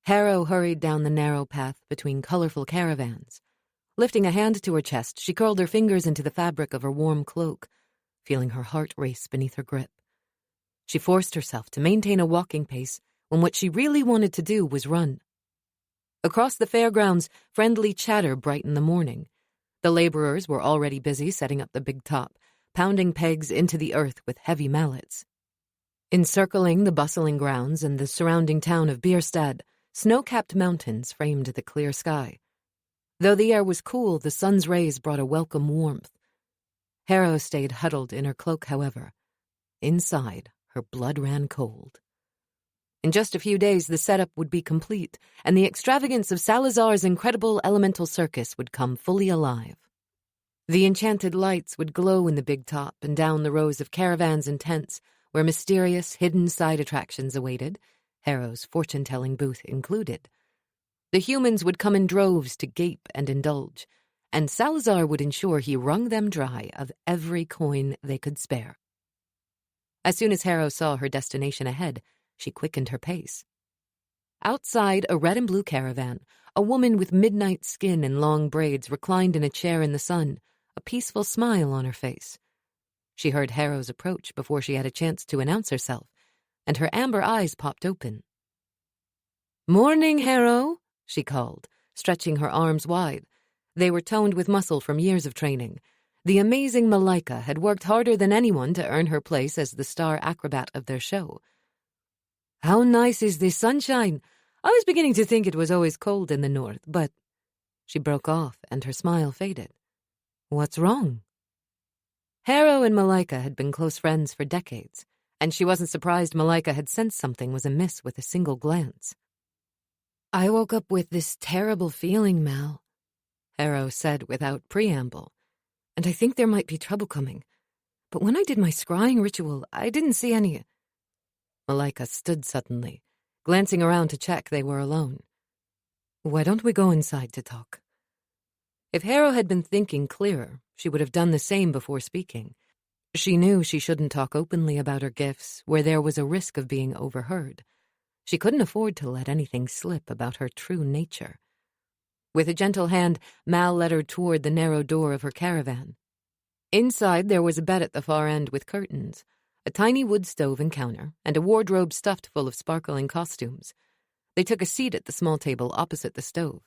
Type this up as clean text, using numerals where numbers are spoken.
Harrow hurried down the narrow path between colorful caravans. Lifting a hand to her chest, she curled her fingers into the fabric of her warm cloak, feeling her heart race beneath her grip. She forced herself to maintain a walking pace when what she really wanted to do was run. Across the fairgrounds, friendly chatter brightened the morning. The laborers were already busy setting up the big top, pounding pegs into the earth with heavy mallets. Encircling the bustling grounds and the surrounding town of Bierstadt, snow-capped mountains framed the clear sky. Though the air was cool, the sun's rays brought a welcome warmth. Harrow stayed huddled in her cloak, however. Inside, her blood ran cold. In just a few days, the setup would be complete, and the extravagance of Salazar's incredible elemental circus would come fully alive. The enchanted lights would glow in the big top and down the rows of caravans and tents, where mysterious, hidden side attractions awaited, Harrow's fortune-telling booth included. The humans would come in droves to gape and indulge, and Salazar would ensure he wrung them dry of every coin they could spare. As soon as Harrow saw her destination ahead, she quickened her pace. Outside a red and blue caravan, a woman with midnight skin and long braids reclined in a chair in the sun, a peaceful smile on her face. She heard Harrow's approach before she had a chance to announce herself, and her amber eyes popped open. "Morning, Harrow," she called, stretching her arms wide. They were toned with muscle from years of training. The amazing Malika had worked harder than anyone to earn her place as the star acrobat of their show. "How nice is this sunshine? I was beginning to think it was always cold in the north, but—" She broke off, and her smile faded. "What's wrong?" Harrow and Malika had been close friends for decades, and she wasn't surprised Malika had sensed something was amiss with a single glance. "I woke up with this terrible feeling, Mal," Harrow said without preamble, "and I think there might be trouble coming. But when I did my scrying ritual, I didn't see any—" Malika stood suddenly, glancing around to check they were alone. "Why don't we go inside to talk?" If Harrow had been thinking clearer, she would have done the same before speaking. She knew she shouldn't talk openly about her gifts where there was a risk of being overheard. She couldn't afford to let anything slip about her true nature. With a gentle hand, Mal led her toward the narrow door of her caravan. Inside, there was a bed at the far end with curtains, a tiny wood stove and counter, and a wardrobe stuffed full of sparkling costumes. They took a seat at the small table opposite the stove.